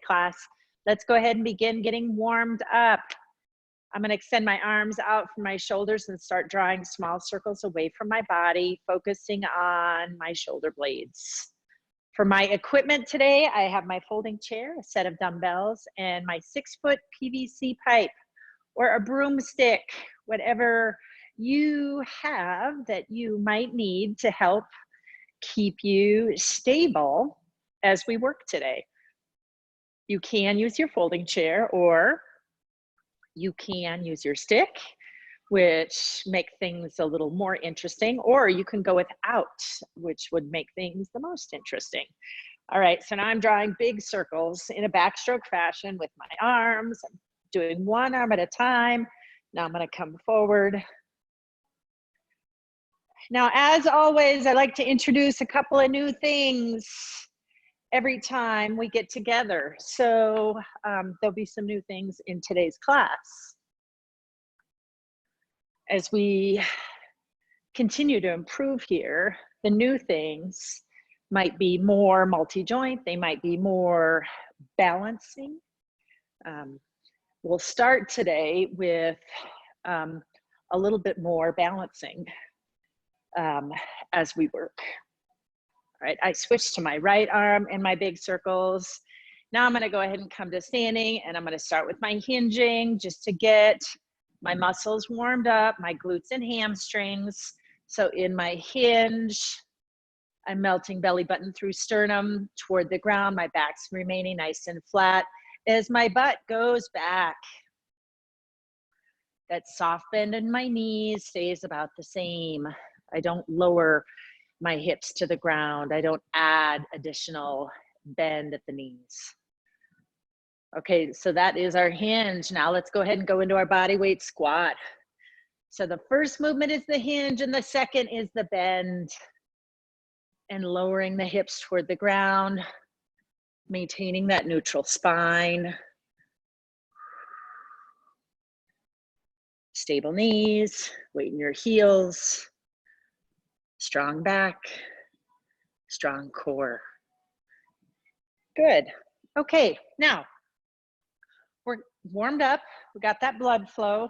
class. Let's go ahead and begin getting warmed up. I'm going to extend my arms out from my shoulders and start drawing small circles away from my body, focusing on my shoulder blades. For my equipment today, I have my folding chair, a set of dumbbells, and my 6-foot PVC pipe or a broomstick, whatever you have that you might need to help keep you stable as we work today. You can use your folding chair, or you can use your stick, which make things a little more interesting, or you can go without, which would make things the most interesting. All right, so now I'm drawing big circles in a backstroke fashion with my arms. I'm doing one arm at a time. Now I'm gonna come forward. Now, as always, I like to introduce a couple of new things every time we get together. So there'll be some new things in today's class. As we continue to improve here, the new things might be more multi-joint, they might be more balancing. We'll start today with a little bit more balancing as we work. All right, I switched to my right arm and my big circles. Now I'm gonna go ahead and come to standing, and I'm gonna start with my hinging just to get my muscles warmed up, my glutes and hamstrings. So in my hinge, I'm melting belly button through sternum toward the ground. My back's remaining nice and flat as my butt goes back. That soft bend in my knees stays about the same. I don't lower my hips to the ground. I don't add additional bend at the knees. Okay, so that is our hinge. Now let's go ahead and go into our body weight squat. So the first movement is the hinge and the second is the bend. And lowering the hips toward the ground, maintaining that neutral spine. Stable knees, weight in your heels. Strong back, strong core. Good. Okay, now we're warmed up. We got that blood flow.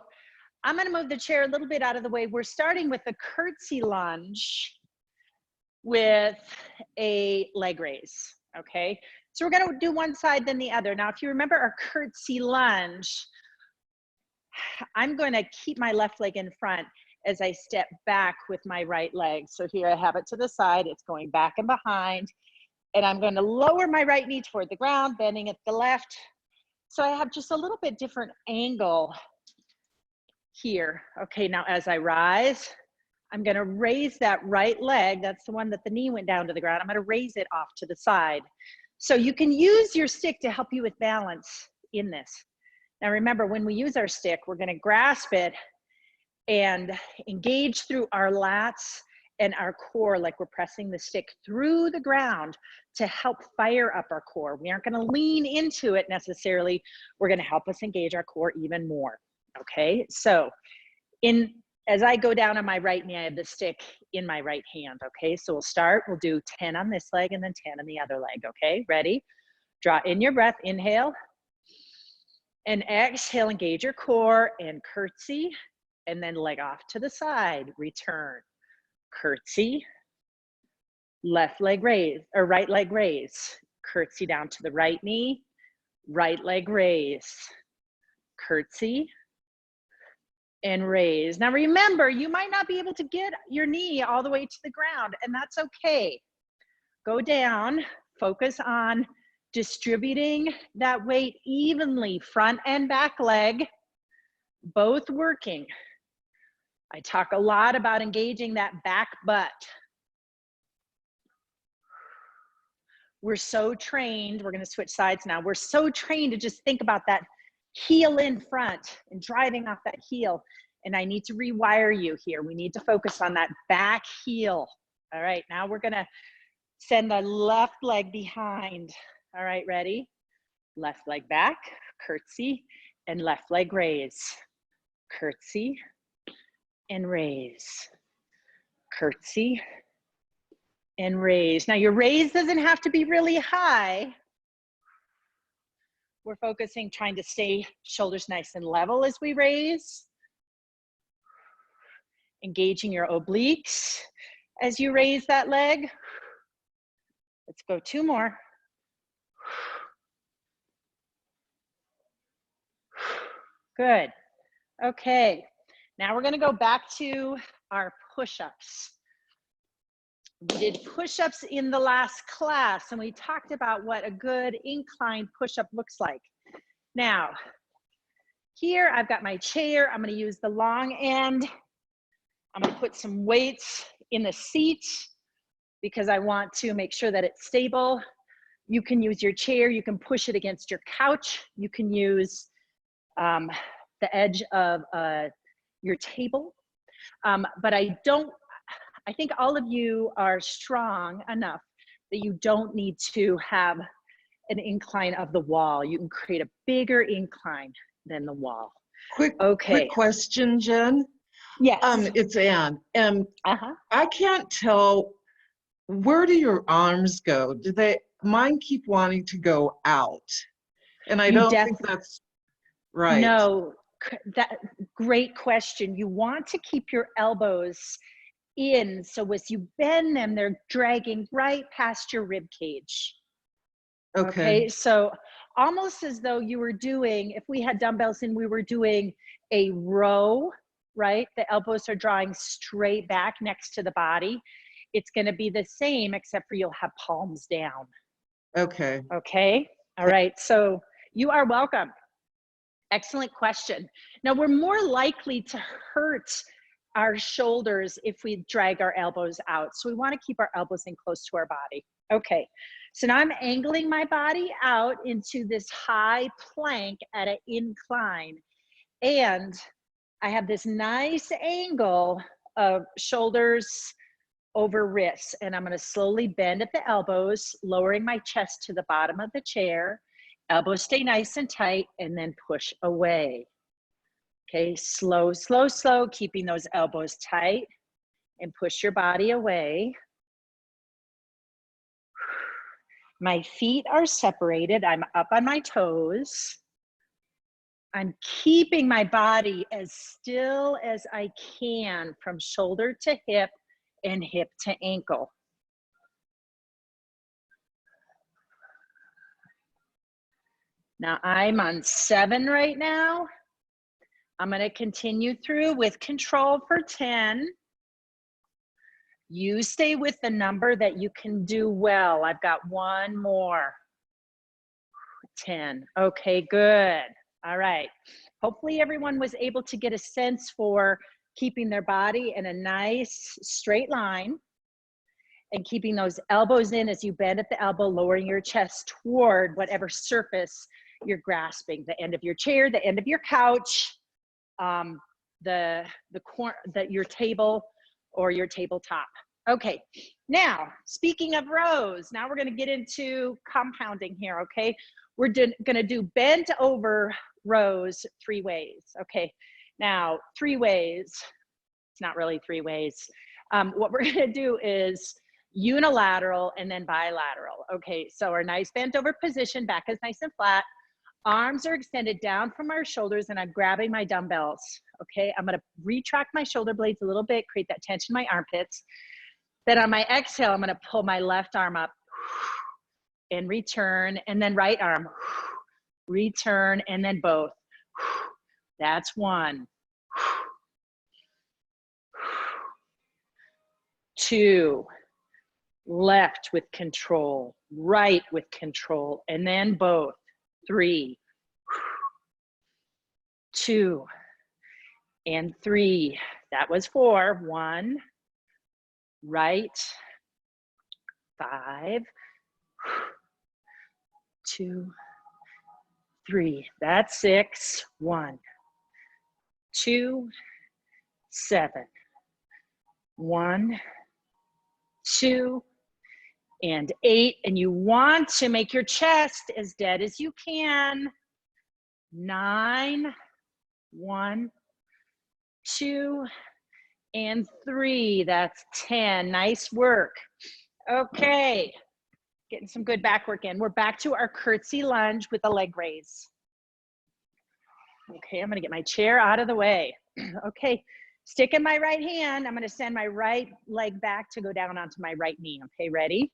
I'm gonna move the chair a little bit out of the way. We're starting with a curtsy lunge with a leg raise, okay? So we're gonna do one side then the other. Now, if you remember our curtsy lunge, I'm gonna keep my left leg in front as I step back with my right leg. So here I have it to the side, it's going back and behind, and I'm gonna lower my right knee toward the ground, bending at the left. So I have just a little bit different angle here. Okay, now as I rise, I'm gonna raise that right leg, that's the one that the knee went down to the ground, I'm gonna raise it off to the side. So you can use your stick to help you with balance in this. Now remember, when we use our stick, we're gonna grasp it and engage through our lats and our core, like we're pressing the stick through the ground to help fire up our core. We aren't gonna lean into it necessarily. We're gonna help us engage our core even more, okay? So as I go down on my right knee, I have the stick in my right hand, okay? So we'll do 10 on this leg and then 10 on the other leg, okay? Ready? Draw in your breath, inhale, and exhale, engage your core and curtsy, and then leg off to the side, return, curtsy, left leg raise, or right leg raise, curtsy down to the right knee, right leg raise, curtsy, and raise. Now remember, you might not be able to get your knee all the way to the ground, and that's okay. Go down, focus on distributing that weight evenly, front and back leg, both working. I talk a lot about engaging that back butt. We're so trained, we're gonna switch sides now. We're so trained to just think about that heel in front and driving off that heel. And I need to rewire you here. We need to focus on that back heel. All right, now we're gonna send the left leg behind. All right, ready? Left leg back, curtsy, and left leg raise. Curtsy, and raise, curtsy, and raise. Now your raise doesn't have to be really high. We're focusing, trying to stay shoulders nice and level as we raise. Engaging your obliques as you raise that leg. Let's go 2 more. Good. Okay. Now we're going to go back to our push-ups. We did push-ups in the last class, and we talked about what a good incline push-up looks like. Now, here I've got my chair. I'm going to use the long end. I'm going to put some weights in the seat because I want to make sure that it's stable. You can use your chair. You can push it against your couch. You can use the edge of your table. But I think all of you are strong enough that you don't need to have an incline of the wall. You can create a bigger incline than the wall. Quick question, Jen. Yes. It's Ann. I can't tell, where do your arms go? Mine keep wanting to go out. And I don't think that's right. No, great question. You want to keep your elbows in, so as you bend them, they're dragging right past your rib cage. Okay, so almost as though you were doing, if we had dumbbells and we were doing a row, right? The elbows are drawing straight back next to the body. It's going to be the same, except for you'll have palms down. Okay. Okay. All right. So you are welcome. Excellent question. Now we're more likely to hurt our shoulders if we drag our elbows out. So we want to keep our elbows in close to our body. Okay. So now I'm angling my body out into this high plank at an incline. And I have this nice angle of shoulders over wrists. And I'm going to slowly bend at the elbows, lowering my chest to the bottom of the chair. Elbows stay nice and tight, and then push away. Okay, slow, slow, slow, keeping those elbows tight, and push your body away. My feet are separated. I'm up on my toes. I'm keeping my body as still as I can from shoulder to hip and hip to ankle. Now I'm on 7 right now. I'm going to continue through with control for 10. You stay with the number that you can do well. I've got 1 more. 10. Okay, good. All right. Hopefully everyone was able to get a sense for keeping their body in a nice straight line and keeping those elbows in as you bend at the elbow, lowering your chest toward whatever surface you're grasping, the end of your chair, the end of your couch, your table or your tabletop. Okay, now speaking of rows, now we're going to get into compounding here. Okay, we're going to do bent over rows 3 ways. Okay, now 3 ways. It's not really 3 ways. What we're going to do is unilateral and then bilateral. Okay, so our nice bent over position, back is nice and flat. Arms are extended down from our shoulders, and I'm grabbing my dumbbells. Okay, I'm going to retract my shoulder blades a little bit, create that tension in my armpits. Then on my exhale, I'm going to pull my left arm up and return, and then right arm, return, and then both. That's 1. 2. Left with control, right with control, and then both. 3. 2 and 3. That was 4. 1. Right. 5. 2. 3. That's 6. 1. 2. 7. 1. 2. And 8. And you want to make your chest as dead as you can. 9. 1. 2. And 3. That's 10. Nice work. Okay. Getting some good back work in. We're back to our curtsy lunge with a leg raise. Okay, I'm gonna get my chair out of the way. Okay, stick in my right hand. I'm gonna send my right leg back to go down onto my right knee. Okay, ready?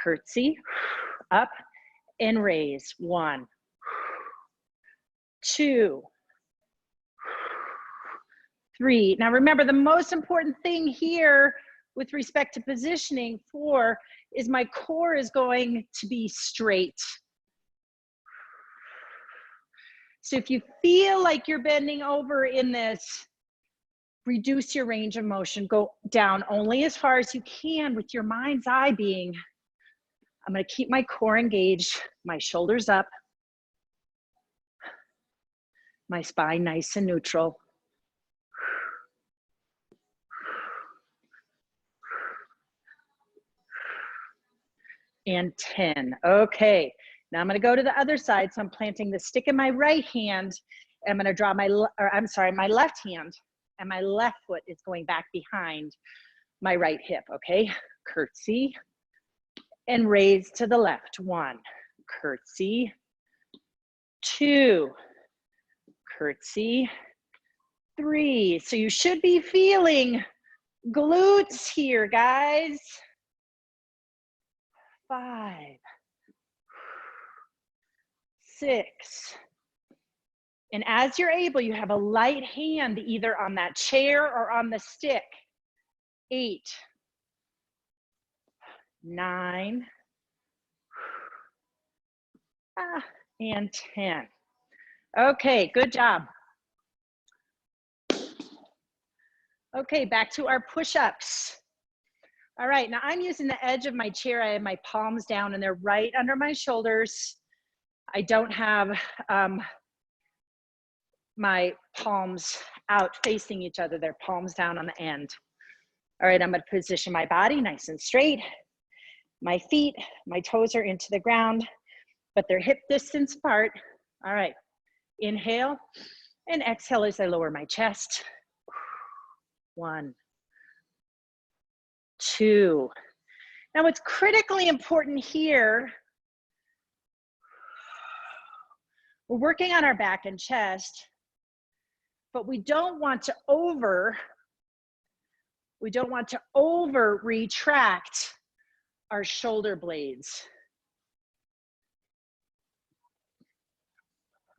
Curtsy, up and raise. 1, 2, 3. Now remember, the most important thing here with respect to positioning 4 is my core is going to be straight. So if you feel like you're bending over in this, reduce your range of motion. Go down only as far as you can with your mind's eye being, I'm gonna keep my core engaged, my shoulders up, my spine nice and neutral. And 10. Okay, now I'm gonna go to the other side. So I'm planting the stick in my right hand. And I'm gonna draw my left hand, and my left foot is going back behind my right hip, okay? Curtsy and raise to the left. 1, curtsy, 2, curtsy, 3. So you should be feeling glutes here, guys. 5, 6. And as you're able, you have a light hand either on that chair or on the stick. 8, 9, and 10. Okay, good job. Okay, back to our push-ups. All right, now I'm using the edge of my chair. I have my palms down and they're right under my shoulders. I don't have my palms out facing each other. They're palms down on the end. All right, I'm gonna position my body nice and straight. My feet, my toes are into the ground, but they're hip distance apart. All right, inhale and exhale as I lower my chest. 1, 2. Now what's critically important here, we're working on our back and chest, but we don't want to over retract our shoulder blades.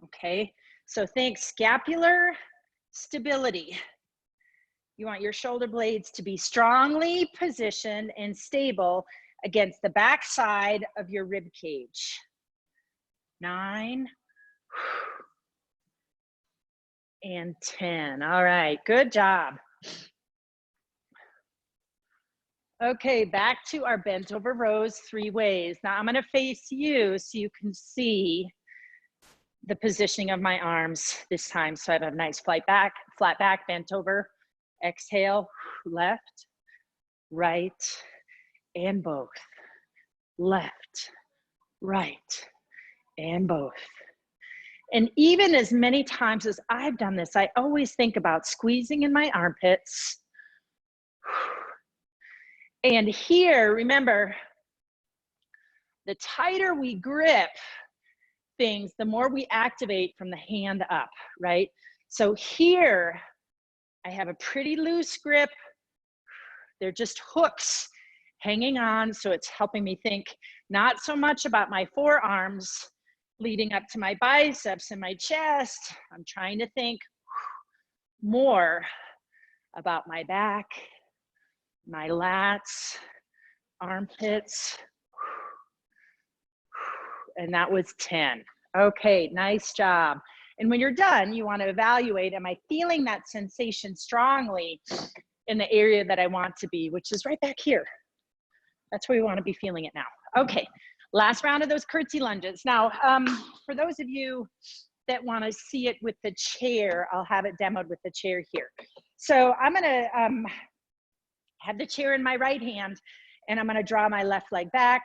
Okay, so think scapular stability. You want your shoulder blades to be strongly positioned and stable against the back side of your rib cage. 9 and 10. All right, good job. Okay, back to our bent over rows 3 ways. Now I'm gonna face you so you can see the positioning of my arms this time. So I have a nice flat back, bent over. Exhale, left, right, and both. Left, right, and both. And even as many times as I've done this, I always think about squeezing in my armpits. And here, remember, the tighter we grip things, the more we activate from the hand up, right? So here, I have a pretty loose grip. They're just hooks hanging on, so it's helping me think not so much about my forearms leading up to my biceps and my chest. I'm trying to think more about my back, my lats, armpits, and that was 10. Okay, nice job. And when you're done, you want to evaluate, am I feeling that sensation strongly in the area that I want to be, which is right back here. That's where we want to be feeling it now. Okay, last round of those curtsy lunges. Now, for those of you that want to see it with the chair, I'll have it demoed with the chair here. So I'm going to have the chair in my right hand, and I'm going to draw my left leg back,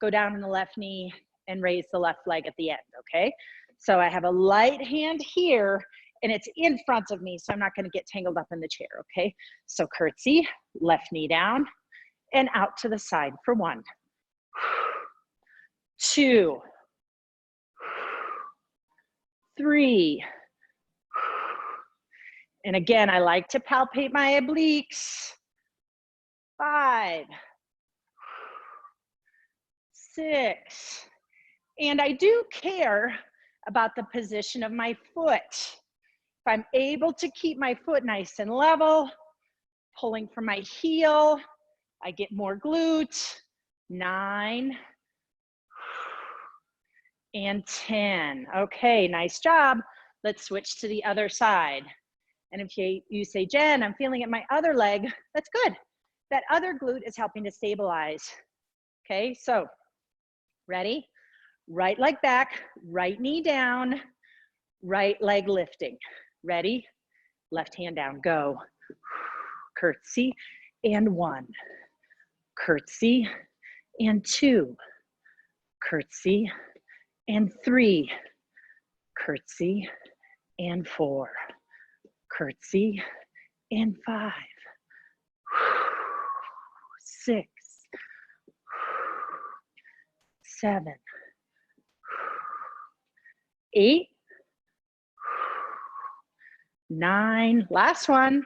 go down on the left knee, and raise the left leg at the end, okay? So I have a light hand here, and it's in front of me, so I'm not gonna get tangled up in the chair, okay? So curtsy, left knee down, and out to the side for 1, 2, 3. And again, I like to palpate my obliques. 5, 6. And I do care about the position of my foot. If I'm able to keep my foot nice and level, pulling from my heel, I get more glute. 9 and 10. Okay, nice job. Let's switch to the other side. And if you say, Jen, I'm feeling it in my other leg, that's good. That other glute is helping to stabilize. Okay, so ready? Right leg back, right knee down, right leg lifting. Ready? Left hand down, go. Curtsy, and 1. Curtsy, and 2. Curtsy, and 3. Curtsy, and 4. Curtsy, and 5. 6. 7. 8. 9. Last one.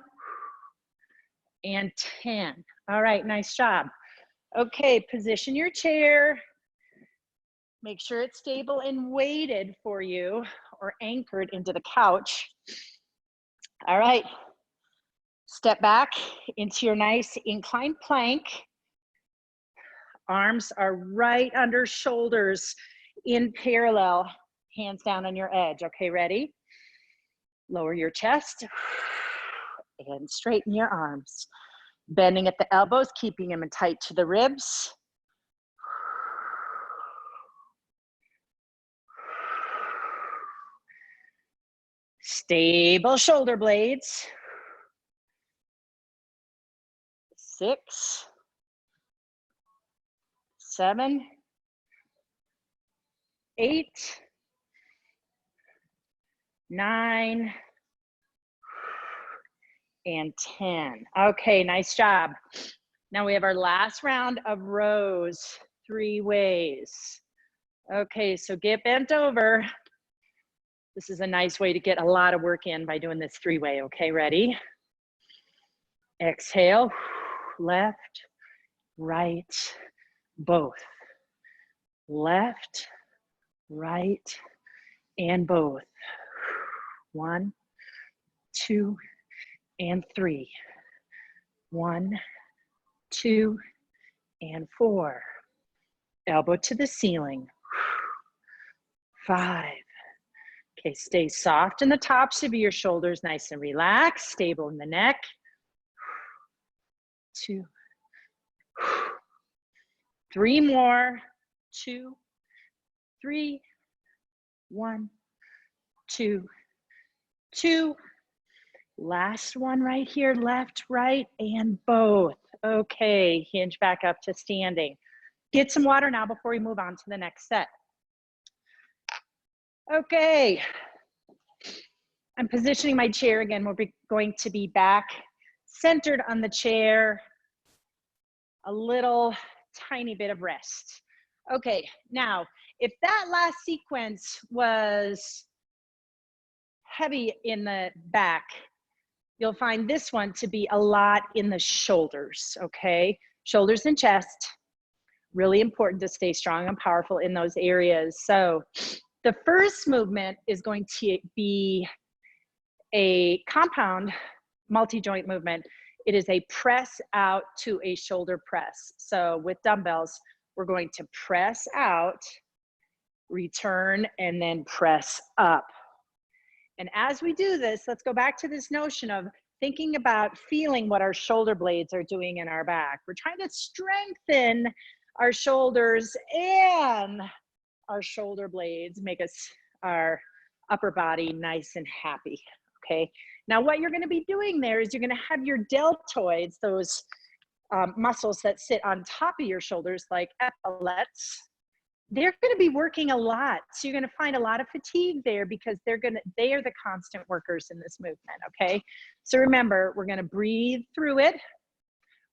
And 10. All right, nice job. Okay, position your chair. Make sure it's stable and weighted for you or anchored into the couch. All right, step back into your nice inclined plank. Arms are right under shoulders in parallel, hands down on your edge. Okay, ready? Lower your chest and straighten your arms. Bending at the elbows, keeping them tight to the ribs. Stable shoulder blades. 6, 7, 8, 9, and 10. Okay, nice job. Now we have our last round of rows, 3 ways. Okay, so get bent over. This is a nice way to get a lot of work in by doing this 3-way. Okay, ready? Exhale, left, right, both. Left, right, and both. 1, 2, and 3. 1, 2, and 4. Elbow to the ceiling. 5. Okay, stay soft in the tops of your shoulders, nice and relaxed, stable in the neck. 2. 3 more. 2, 3. 1, 2, 2. Last one right here, left, right, and both. Okay, hinge back up to standing. Get some water now before we move on to the next set. Okay, I'm positioning my chair again. We're going to be back centered on the chair, a little tiny bit of rest. Okay, now, if that last sequence was heavy in the back, you'll find this one to be a lot in the shoulders, okay? Shoulders and chest, really important to stay strong and powerful in those areas. So the first movement is going to be a compound multi-joint movement. It is a press out to a shoulder press. So with dumbbells, we're going to press out, return, and then press up. And as we do this, let's go back to this notion of thinking about feeling what our shoulder blades are doing in our back. We're trying to strengthen our shoulders and our shoulder blades, make our upper body nice and happy, okay? Now what you're gonna be doing there is you're gonna have your deltoids, those muscles that sit on top of your shoulders like epaulets, they're going to be working a lot. So you're going to find a lot of fatigue there because they are the constant workers in this movement, okay? So remember, we're going to breathe through it.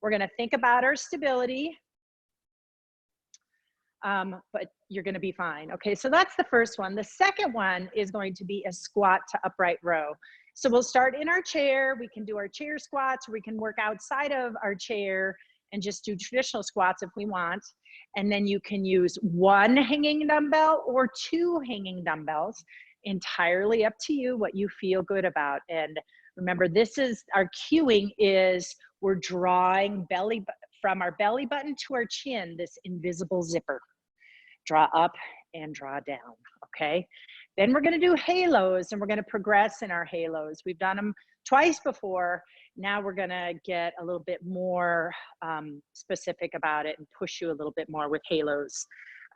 We're going to think about our stability. but you're gonna be fine. Okay, so that's the first one. The second one is going to be a squat to upright row. So we'll start in our chair. We can do our chair squats, or we can work outside of our chair and just do traditional squats if we want. And then you can use one hanging dumbbell or two hanging dumbbells, entirely up to you, what you feel good about. And remember, this is our cueing is we're drawing from our belly button to our chin, this invisible zipper. Draw up and draw down, okay? Then we're gonna do halos, and we're gonna progress in our halos. We've done them twice before. Now we're gonna get a little bit more specific about it and push you a little bit more with halos.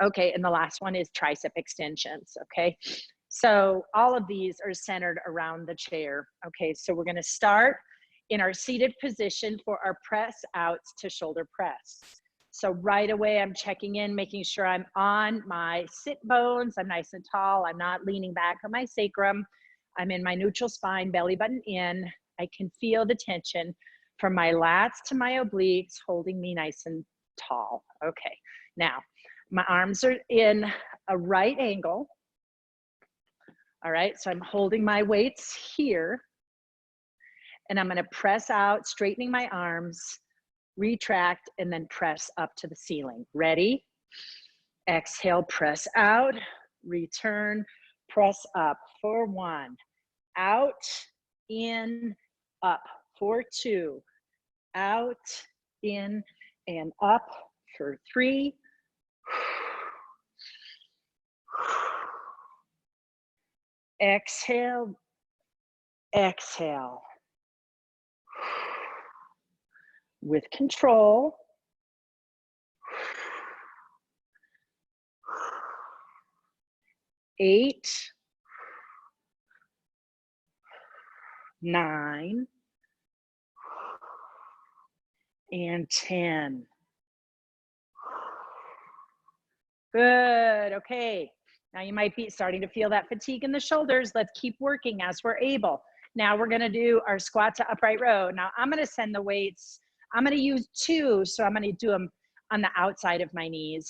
Okay, and the last one is tricep extensions, okay? So all of these are centered around the chair. Okay, so we're gonna start in our seated position for our press outs to shoulder press. So right away, I'm checking in, making sure I'm on my sit bones. I'm nice and tall. I'm not leaning back on my sacrum. I'm in my neutral spine, belly button in. I can feel the tension from my lats to my obliques, holding me nice and tall. Okay, now my arms are in a right angle. All right, so I'm holding my weights here, and I'm gonna press out, straightening my arms, retract, and then press up to the ceiling. Ready? Exhale, press out, return, press up for 1, out, in, up for 2, out, in, and up for 3. Exhale, exhale. With control. 8, 9, and 10. Good, okay. Now you might be starting to feel that fatigue in the shoulders. Let's keep working as we're able. Now we're gonna do our squat to upright row. Now I'm gonna send the weights, I'm gonna use 2, so I'm gonna do them on the outside of my knees,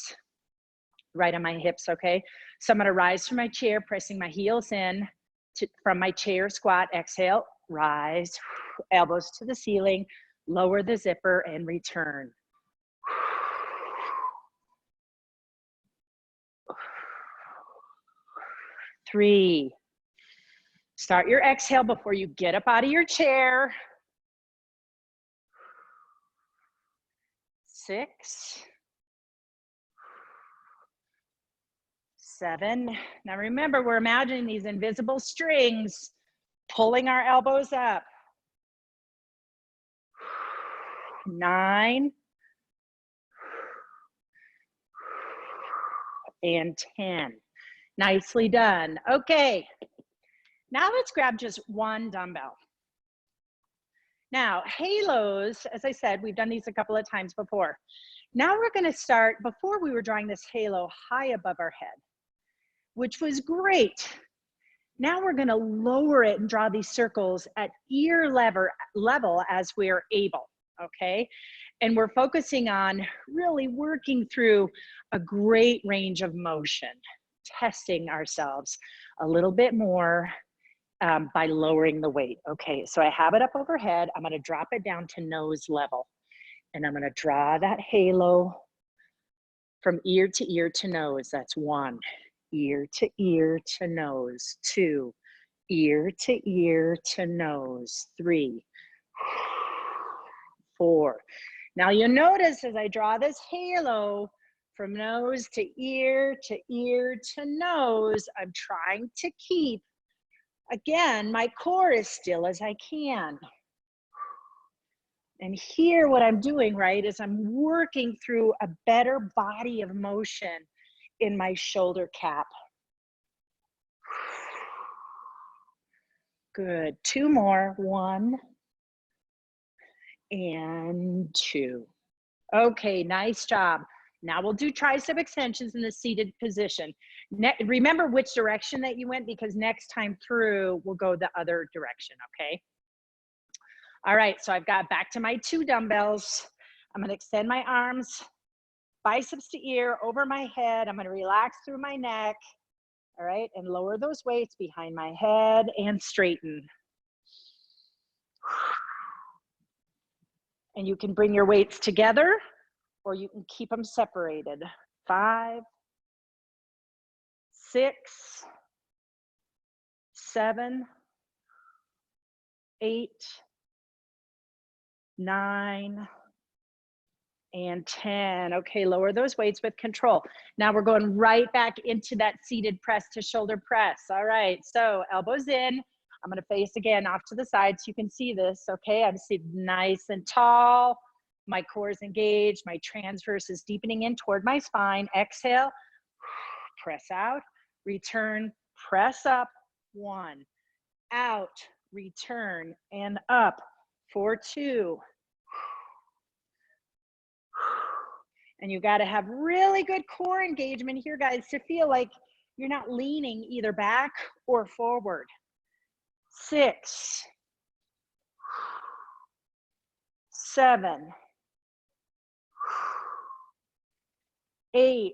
right on my hips, okay? So I'm gonna rise from my chair, pressing my heels in from my chair squat, exhale, rise, elbows to the ceiling, lower the zipper and return. 3, start your exhale before you get up out of your chair. 6, 7. Now remember, we're imagining these invisible strings pulling our elbows up. 9, and 10. Nicely done. Okay, now let's grab just one dumbbell. Now, halos, as I said, we've done these a couple of times before. Now we're gonna start, before we were drawing this halo high above our head, which was great. Now we're gonna lower it and draw these circles at ear level as we're able, okay? And we're focusing on really working through a great range of motion, testing ourselves a little bit more by lowering the weight. Okay, so I have it up overhead. I'm gonna drop it down to nose level. And I'm gonna draw that halo from ear to nose. That's 1, ear to nose. 2, ear to nose. 3, 4. Now you'll notice as I draw this halo from nose to ear to nose, I'm trying to keep, again, my core as still as I can. And here what I'm doing, right, is I'm working through a better body of motion in my shoulder cap. Good, 2 more, 1 and 2. Okay, nice job. Now we'll do tricep extensions in the seated position. Remember which direction that you went, because next time through, we'll go the other direction, okay? All right, so I've got back to my 2 dumbbells. I'm gonna extend my arms biceps to ear, over my head. I'm gonna relax through my neck, all right? And lower those weights behind my head and straighten. And you can bring your weights together or you can keep them separated. 5, 6, 7, 8, 9, and 10. Okay, lower those weights with control. Now we're going right back into that seated press to shoulder press. All right, so elbows in. I'm gonna face again off to the side so you can see this, okay? I'm seated nice and tall. My core is engaged. My transverse is deepening in toward my spine. Exhale, press out, return, press up. 1, out, return, and up for 2. And you got to have really good core engagement here, guys, to feel like you're not leaning either back or forward. 6, 7, 8.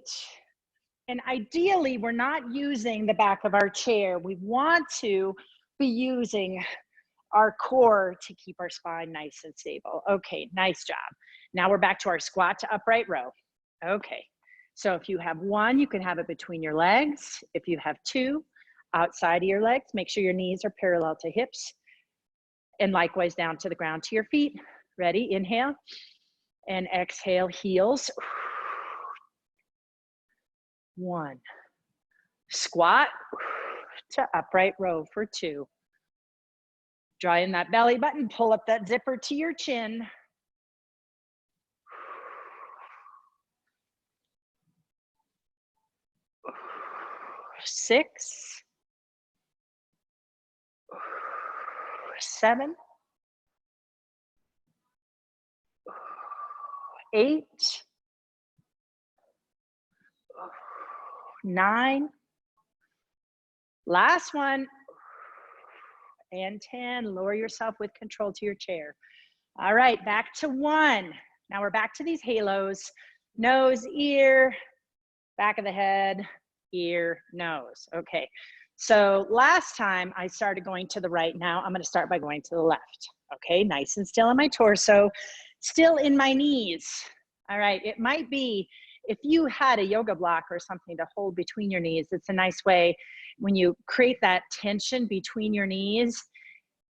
And ideally, we're not using the back of our chair. We want to be using our core to keep our spine nice and stable. Okay, nice job. Now we're back to our squat to upright row. Okay, so if you have 1, you can have it between your legs. If you have 2, outside of your legs, make sure your knees are parallel to hips. And likewise down to the ground to your feet. Ready? Inhale and exhale, heels. 1. Squat to upright row for 2. Draw in that belly button, pull up that zipper to your chin. 6, 7, 8, 9, last one, and 10. Lower yourself with control to your chair. All right, back to 1. Now we're back to these halos. Nose, ear, back of the head, ear, nose. Okay, so last time I started going to the right. Now I'm going to start by going to the left. Okay, nice and still in my torso, still in my knees. All right, it might be if you had a yoga block or something to hold between your knees, it's a nice way when you create that tension between your knees,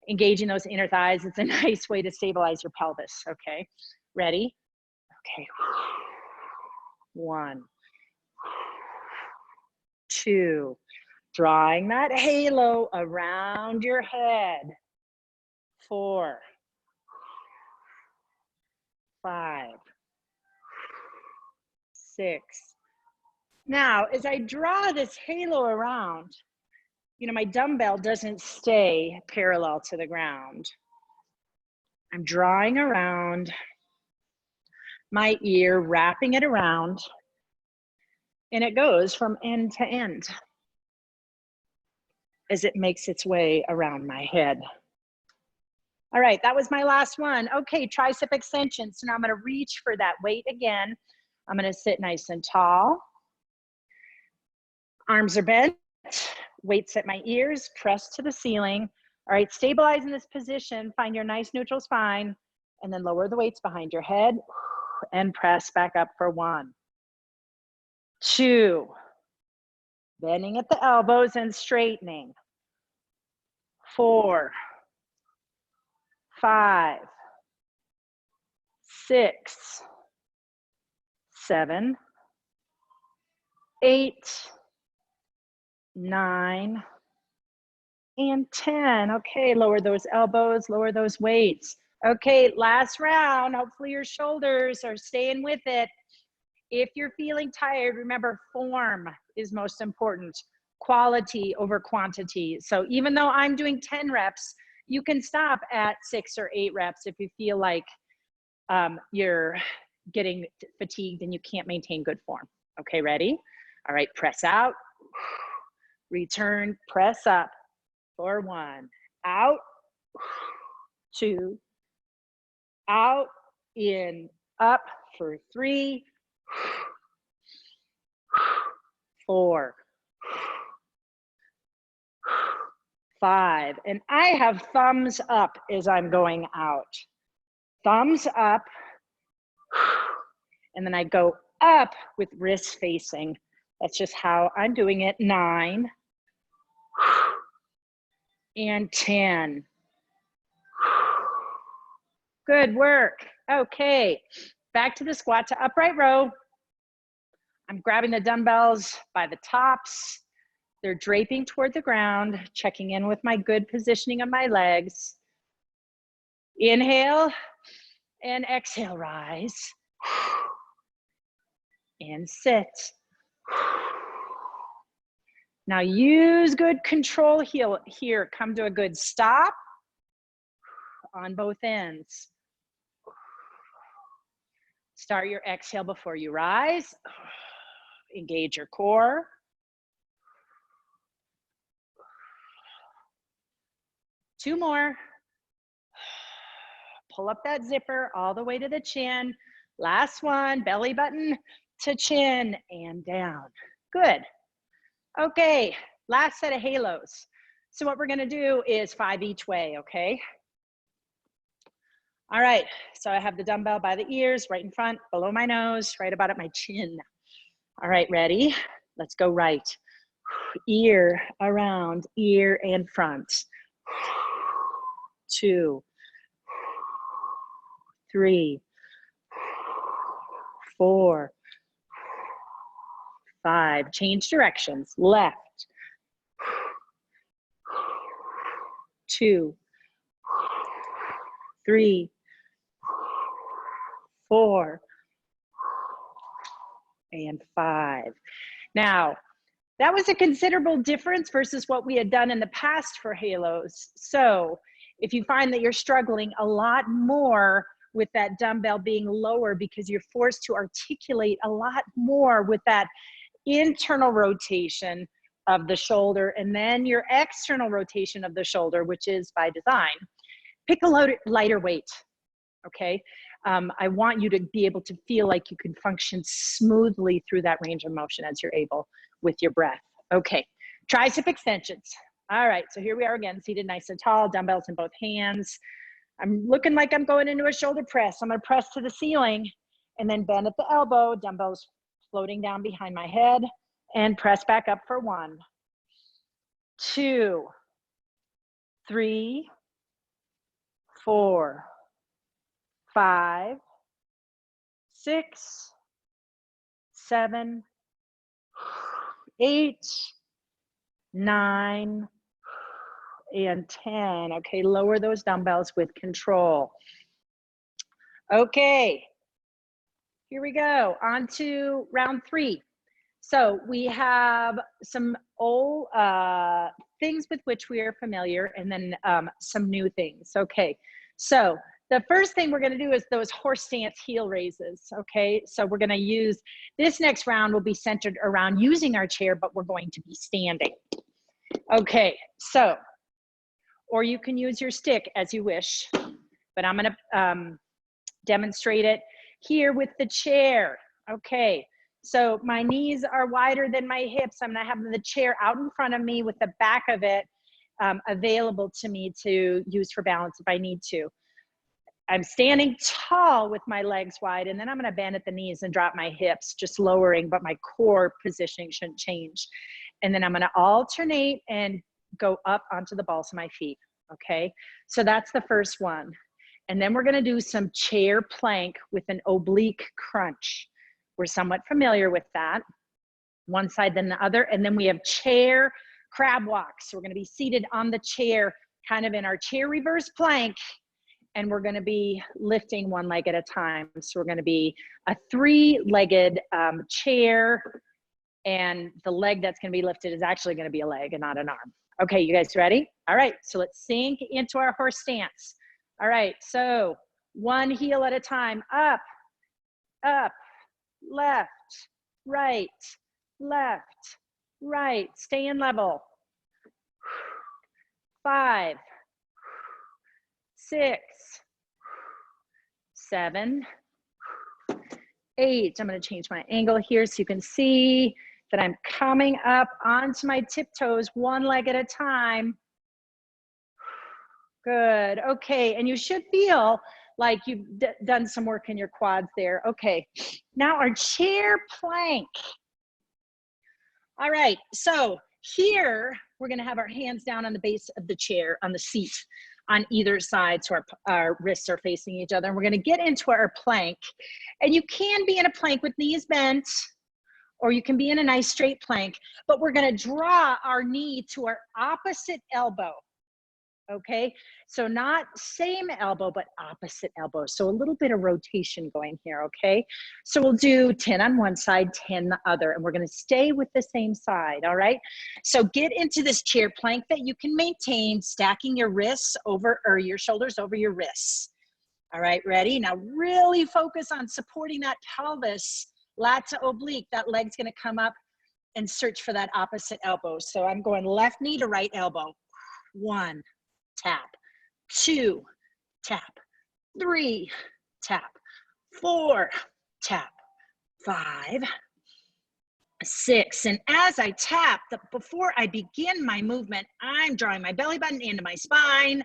engaging those inner thighs, it's a nice way to stabilize your pelvis. Okay, ready? Okay, 1, 2, drawing that halo around your head. 4, 5, 6. Now, as I draw this halo around, you know, my dumbbell doesn't stay parallel to the ground. I'm drawing around my ear, wrapping it around, and it goes from end to end as it makes its way around my head. All right, that was my last one. Okay, tricep extension. So now I'm gonna reach for that weight again. I'm gonna sit nice and tall. Arms are bent, weights at my ears, press to the ceiling. All right, stabilize in this position, find your nice neutral spine, and then lower the weights behind your head and press back up for 1, 2, bending at the elbows and straightening. 4, 5, 6, 7, 8, 9, and 10. Okay, lower those elbows, lower those weights. Okay, last round. Hopefully your shoulders are staying with it. If you're feeling tired, remember form is most important. Quality over quantity. So even though I'm doing 10 reps, you can stop at 6 or 8 reps if you feel like you're getting fatigued and you can't maintain good form. Okay, ready? All right, press out, return, press up for 1, out, 2, out, in, up for 3, 4, 5, and I have thumbs up as I'm going out. Thumbs up, and then I go up with wrists facing. That's just how I'm doing it. 9 and 10. Good work. Okay, back to the squat to upright row. I'm grabbing the dumbbells by the tops. They're draping toward the ground, checking in with my good positioning of my legs. Inhale and exhale, rise. And sit. Now use good control here. Come to a good stop on both ends. Start your exhale before you rise. Engage your core. Two more. Pull up that zipper all the way to the chin. Last one, belly button to chin and down. Good. Okay, last set of halos. So what we're gonna do is 5 each way, okay? All right, so I have the dumbbell by the ears, right in front, below my nose, right about at my chin. All right, ready? Let's go right. Ear around, ear and front. 2, 3, 4, 5. Change directions. Left. 2, 3, 4, and 5. Now, that was a considerable difference versus what we had done in the past for halos. So if you find that you're struggling a lot more with that dumbbell being lower because you're forced to articulate a lot more with that internal rotation of the shoulder and then your external rotation of the shoulder, which is by design, pick a lighter weight, okay? I want you to be able to feel like you can function smoothly through that range of motion as you're able with your breath. Okay, tricep extensions. All right, so here we are again, seated nice and tall, dumbbells in both hands. I'm looking like I'm going into a shoulder press. I'm gonna press to the ceiling and then bend at the elbow, dumbbells floating down behind my head, and press back up for 1, 2, 3, 4, 5, 6, 7, 8, 9, and 10. Okay, lower those dumbbells with control. Okay, here we go. On to round 3. So we have some old things with which we are familiar and then some new things. Okay, so the first thing we're gonna do is those horse stance heel raises, okay? So we're gonna use, this next round will be centered around using our chair, but we're going to be standing. Okay, so, or you can use your stick as you wish, but I'm gonna demonstrate it here with the chair. Okay, so my knees are wider than my hips. I'm gonna have the chair out in front of me with the back of it available to me to use for balance if I need to. I'm standing tall with my legs wide, and then I'm gonna bend at the knees and drop my hips, just lowering, but my core positioning shouldn't change. And then I'm gonna alternate and go up onto the balls of my feet, okay? So that's the first one. And then we're gonna do some chair plank with an oblique crunch. We're somewhat familiar with that. One side then the other. And then we have chair crab walks. So we're gonna be seated on the chair, kind of in our chair reverse plank. And we're gonna be lifting one leg at a time. So we're gonna be a 3-legged chair, and the leg that's gonna be lifted is actually gonna be a leg and not an arm. Okay, you guys ready? All right, so let's sink into our horse stance. All right, so one heel at a time, up, up, left, right, stay in level. 5, 6, 7, 8. I'm going to change my angle here so you can see that I'm coming up onto my tiptoes, one leg at a time. Good. Okay. And you should feel like you've done some work in your quads there. Okay. Now our chair plank. All right. So here we're going to have our hands down on the base of the chair, on the seat on either side, so our wrists are facing each other. And we're going to get into our plank. And you can be in a plank with knees bent, or you can be in a nice straight plank, but we're going to draw our knee to our opposite elbow. Okay, so not same elbow, but opposite elbow. So a little bit of rotation going here, okay? So we'll do 10 on one side, 10 the other, and we're gonna stay with the same side, all right? So get into this chair plank that you can maintain, stacking your wrists over, or your shoulders over your wrists. All right, ready? Now really focus on supporting that pelvis, lat to oblique. That leg's gonna come up and search for that opposite elbow. So I'm going left knee to right elbow. 1, tap, 2, tap, 3, tap, 4, tap, 5, 6. And as I tap, before I begin my movement, I'm drawing my belly button into my spine.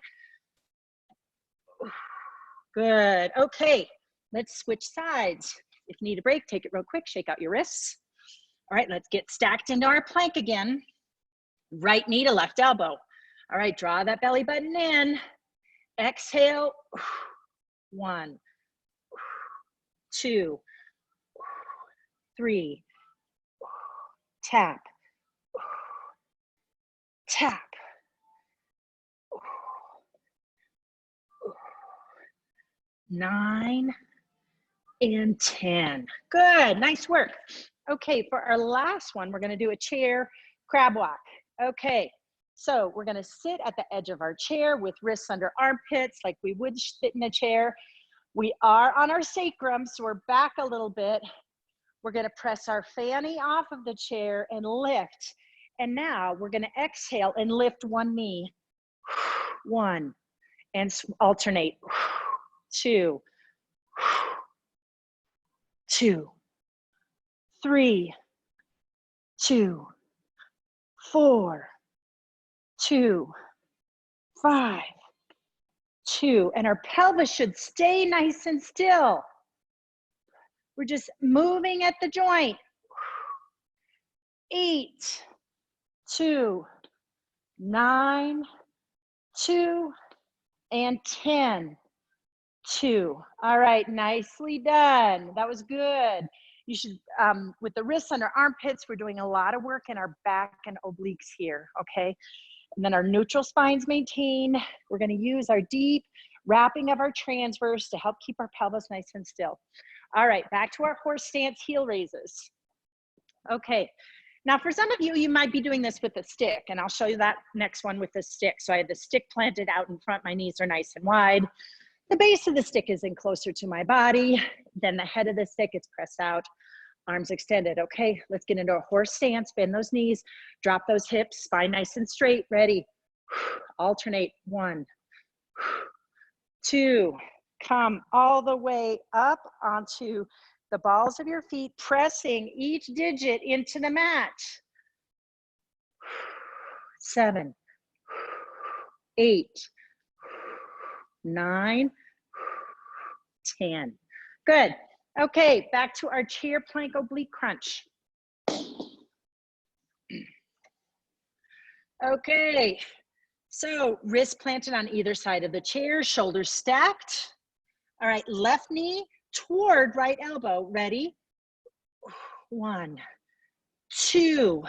Good. Okay, let's switch sides. If you need a break, take it real quick, shake out your wrists. All right, let's get stacked into our plank again. Right knee to left elbow. All right, draw that belly button in. Exhale. 1, 2, 3. Tap. Tap. 9 and 10. Good, nice work. Okay, for our last one, we're gonna do a chair crab walk. Okay, so we're gonna sit at the edge of our chair with wrists under armpits like we would sit in a chair. We are on our sacrum, so we're back a little bit. We're gonna press our fanny off of the chair and lift. And now we're gonna exhale and lift one knee. 1, and alternate. 2, 2, 3, 2, 4, 2, 5, 2. And our pelvis should stay nice and still. We're just moving at the joint. 8, 2, 9, 2, and 10. 2. All right, nicely done. That was good. You should, with the wrists under armpits, we're doing a lot of work in our back and obliques here, okay? And then our neutral spine's maintained. We're gonna use our deep wrapping of our transverse to help keep our pelvis nice and still. All right, back to our horse stance heel raises. Okay, now for some of you, you might be doing this with a stick, and I'll show you that next one with the stick. So I have the stick planted out in front, my knees are nice and wide. The base of the stick is in closer to my body. Then the head of the stick is pressed out, arms extended. Okay, let's get into a horse stance. Bend those knees, drop those hips, spine nice and straight. Ready? Alternate. 1, 2. Come all the way up onto the balls of your feet, pressing each digit into the mat. 7, 8, 9, 10. Good. Okay, back to our chair plank oblique crunch. Okay, so wrists planted on either side of the chair, shoulders stacked. All right, left knee toward right elbow. Ready? 1, 2,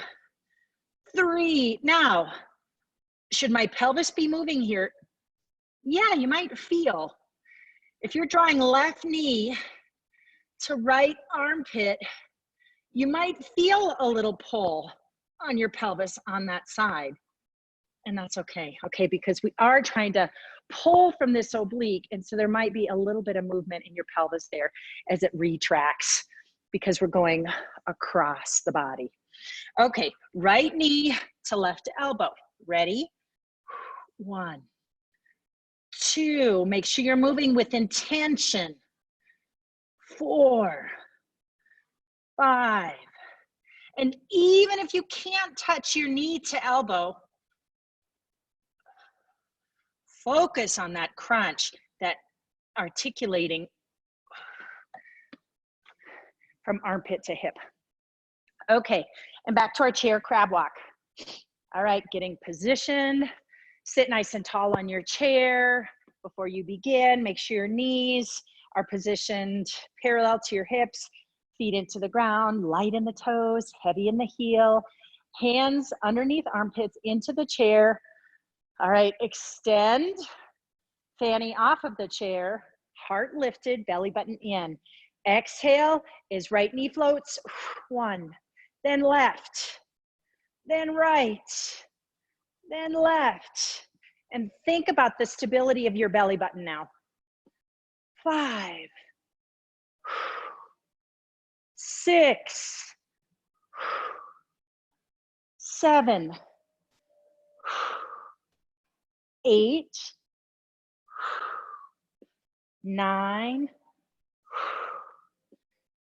3. Now, should my pelvis be moving here? Yeah, you might feel. If you're drawing left knee to right armpit, you might feel a little pull on your pelvis on that side. And that's okay, okay, because we are trying to pull from this oblique, and so there might be a little bit of movement in your pelvis there as it retracts because we're going across the body. Okay, right knee to left elbow. Ready? 1, 2. Make sure you're moving with intention. 4, 5. And even if you can't touch your knee to elbow, focus on that crunch, that articulating from armpit to hip. Okay, and back to our chair crab walk. All right, getting positioned. Sit nice and tall on your chair. Before you begin, make sure your knees are positioned parallel to your hips, feet into the ground, light in the toes, heavy in the heel, hands underneath armpits into the chair. All right, extend, fanny off of the chair, heart lifted, belly button in. Exhale is right knee floats, 1, then left, then right, then left. And think about the stability of your belly button now. 5, 6, 7, 8, 9,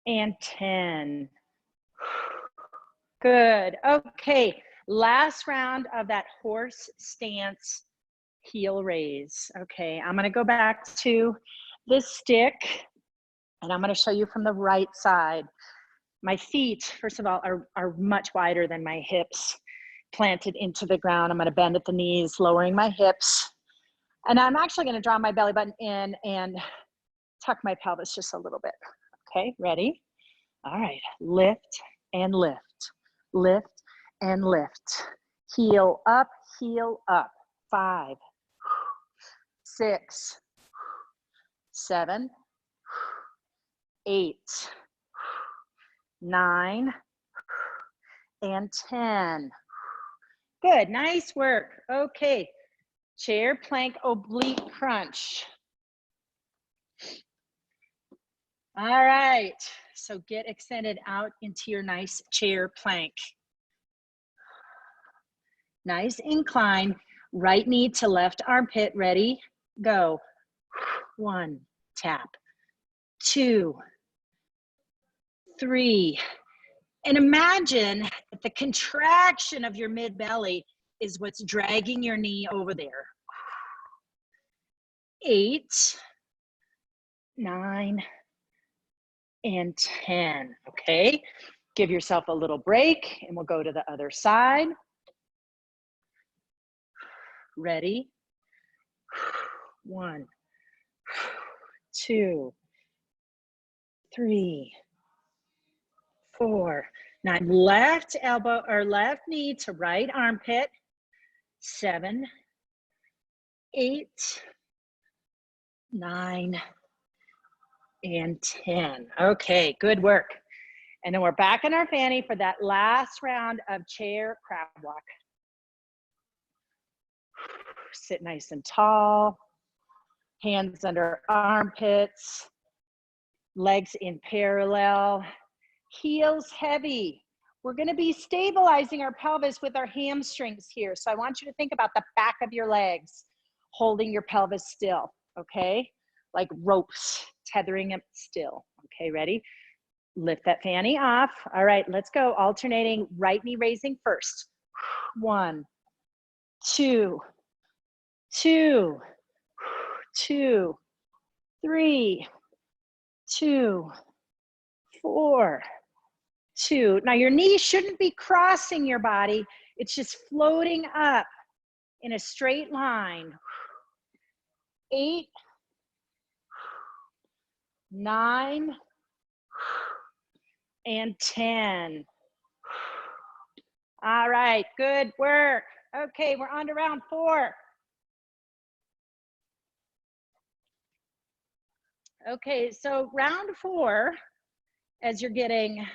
and 10. Good. Okay, last round of that horse stance heel raise. Okay, I'm gonna go back to this stick and I'm gonna show you from the right side. My feet, first of all, are much wider than my hips, planted into the ground. I'm gonna bend at the knees, lowering my hips. And I'm actually gonna draw my belly button in and tuck my pelvis just a little bit. Okay, ready? All right, lift and lift, lift and lift. Heel up, 5, 6, 7, 8, 9, and 10. Good, nice work. Okay, chair plank oblique crunch. All right, so get extended out into your nice chair plank. Nice incline, right knee to left armpit, ready, go. 1, tap, 2, 3. And imagine that the contraction of your mid belly is what's dragging your knee over there. 8, 9, and 10, okay? Give yourself a little break and we'll go to the other side. Ready? 1, 2, 3, 4. Now left elbow or left knee to right armpit. 7, 8, 9, and 10. Okay, good work. And then we're back in our fanny for that last round of chair crab walk. Sit nice and tall, hands under armpits, legs in parallel, heels heavy. We're gonna be stabilizing our pelvis with our hamstrings here. So I want you to think about the back of your legs, holding your pelvis still, okay? Like ropes, tethering it still. Okay, ready? Lift that fanny off. All right, let's go. Alternating, right knee raising first. 1, 2, 2, 2, 3, 2, 4, 2. Now your knee shouldn't be crossing your body. It's just floating up in a straight line. 8, 9, and 10. All right, good work. Okay, we're on to round 4. Okay, so round 4, as you're getting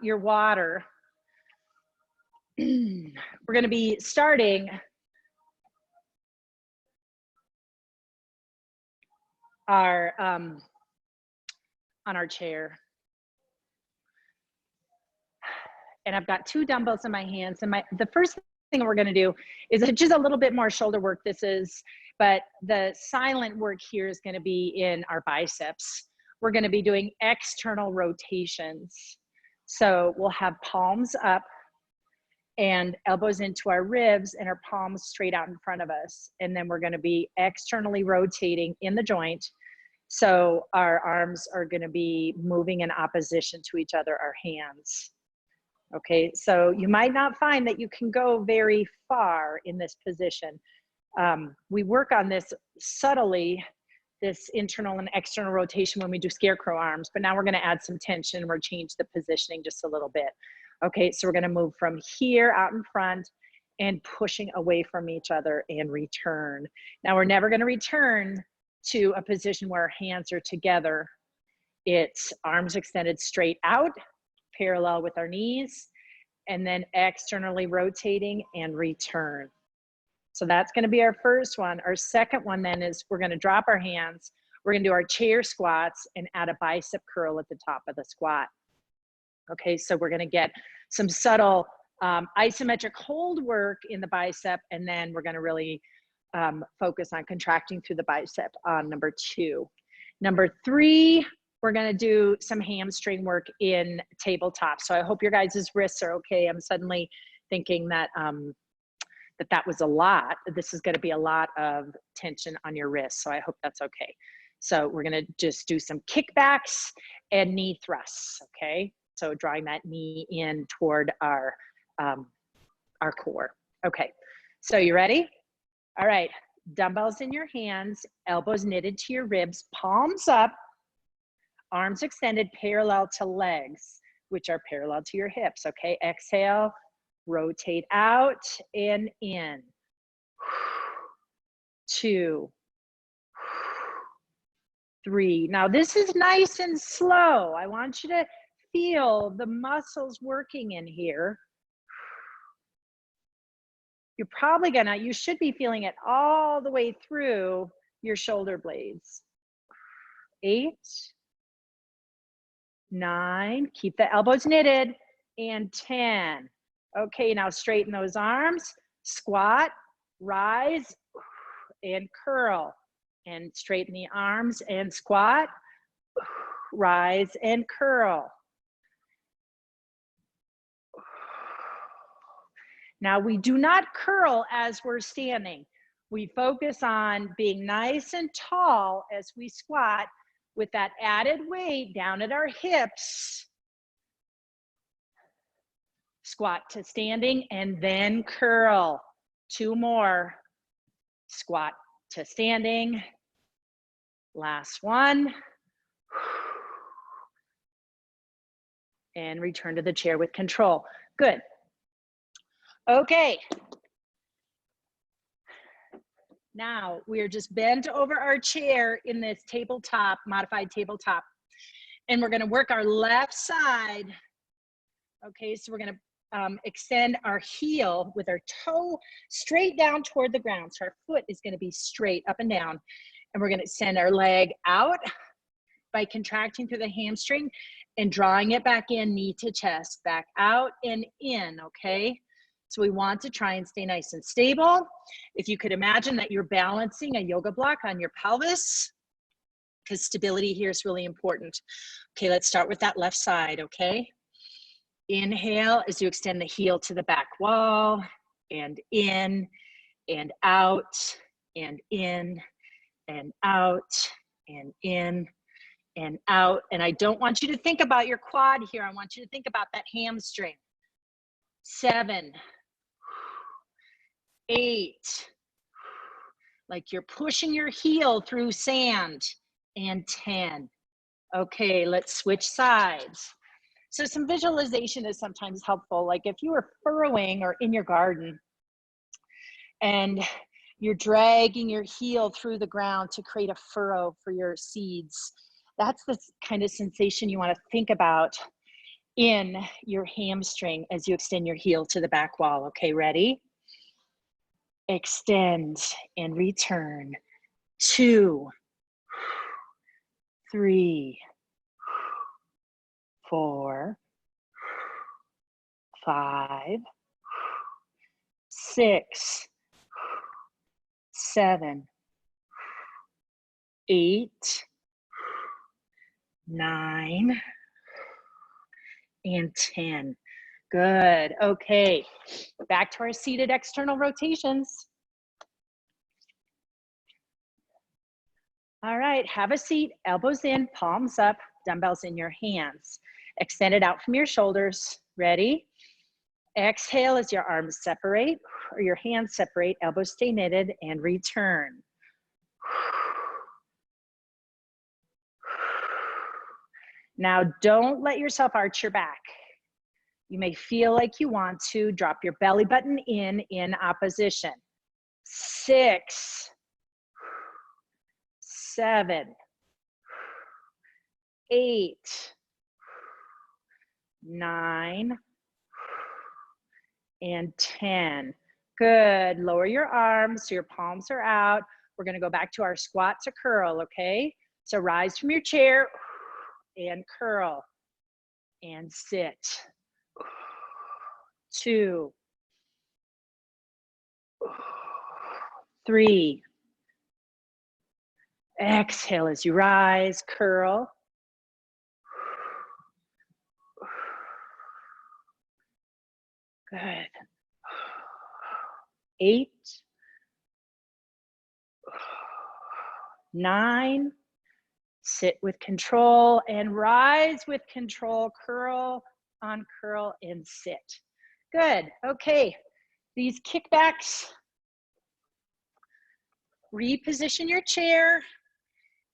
your water, we're gonna be starting our, on our chair. And I've got 2 dumbbells in my hands. And the first thing we're gonna do is just a little bit more shoulder work. But the silent work here is gonna be in our biceps. we're going to be doing external rotations. So we'll have palms up and elbows into our ribs and our palms straight out in front of us. And then we're going to be externally rotating in the joint. So our arms are going to be moving in opposition to each other, our hands. Okay, so you might not find that you can go very far in this position. We work on this subtly, this internal and external rotation when we do scarecrow arms, but now we're going to add some tension. We're change the positioning just a little bit. Okay, so we're going to move from here out in front and pushing away from each other and return. Now we're never going to return to a position where our hands are together. It's arms extended straight out, parallel with our knees, and then externally rotating and return. So that's going to be our first one. Our second one then is we're going to drop our hands. We're going to do our chair squats and add a bicep curl at the top of the squat. Okay, so we're going to get some subtle isometric hold work in the bicep, and then we're going to really focus on contracting through the bicep on number 2. Number 3, we're going to do some hamstring work in tabletop. So I hope your guys' wrists are okay. I'm suddenly thinking that that was a lot. This is going to be a lot of tension on your wrists, so I hope that's okay. So we're going to just do some kickbacks and knee thrusts, okay? So drawing that knee in toward our core. Okay, so you ready? All right, dumbbells in your hands, elbows knitted to your ribs, palms up, arms extended parallel to legs, which are parallel to your hips, okay? Exhale, rotate out and in. 2, 3. Now this is nice and slow. I want you to feel the muscles working in here. You're probably you should be feeling it all the way through your shoulder blades. 8, 9, keep the elbows knitted, and 10. Okay, now straighten those arms, squat, rise, and curl, and straighten the arms and squat, rise, and curl. Now we do not curl as we're standing. We focus on being nice and tall as we squat with that added weight down at our hips. Squat to standing and then curl. 2 more. Squat to standing. Last one. And return to the chair with control. Good. Okay. Now we're just bent over our chair in this tabletop, modified tabletop. And we're gonna work our left side. Okay, so we're gonna extend our heel with our toe straight down toward the ground. So our foot is gonna be straight up and down. And we're gonna send our leg out by contracting through the hamstring and drawing it back in, knee to chest, back out and in, okay? So we want to try and stay nice and stable. If you could imagine that you're balancing a yoga block on your pelvis, because stability here is really important. Okay, let's start with that left side, okay? Inhale as you extend the heel to the back wall, and in, and out, and in, and out, and in, and out. And I don't want you to think about your quad here. I want you to think about that hamstring. 7, 8, like you're pushing your heel through sand, and 10. Okay, let's switch sides. So some visualization is sometimes helpful. Like if you were furrowing or in your garden and you're dragging your heel through the ground to create a furrow for your seeds, that's the kind of sensation you want to think about in your hamstring as you extend your heel to the back wall. Okay, ready? Extend and return. 2, 3, 4, 5, 6, 7, 8, 9, and 10. Good. Okay. Back to our seated external rotations. All right. Have a seat. Elbows in, palms up, dumbbells in your hands. Extend it out from your shoulders. Ready? Exhale as your arms separate or your hands separate, elbows stay knitted, and return. Now, don't let yourself arch your back. You may feel like you want to. Drop your belly button in opposition. 6, 7, 8, 9, and 10. Good. Lower your arms so your palms are out. We're going to go back to our squat to curl, okay? So rise from your chair and curl and sit. 2, 3. Exhale as you rise, curl. Good. 8, 9. Sit with control and rise with control. Curl on curl and sit. Good. Okay. These kickbacks. Reposition your chair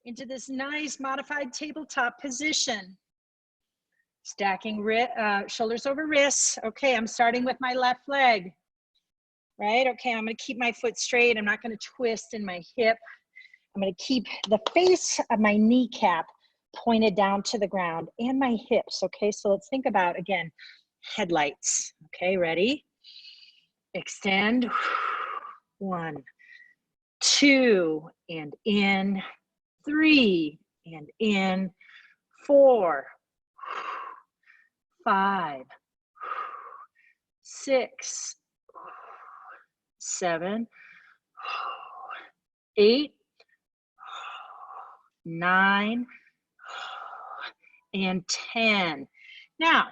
into this nice modified tabletop position. Stacking shoulders over wrists. Okay, I'm starting with my left leg. Right? Okay, I'm going to keep my foot straight. I'm not going to twist in my hip. I'm going to keep the face of my kneecap pointed down to the ground and my hips. Okay, so let's think about, again, headlights. Okay, ready? Extend. 1, 2, and in. 3, and in. 4, 5, 6, 7, 8, 9, and 10. Now,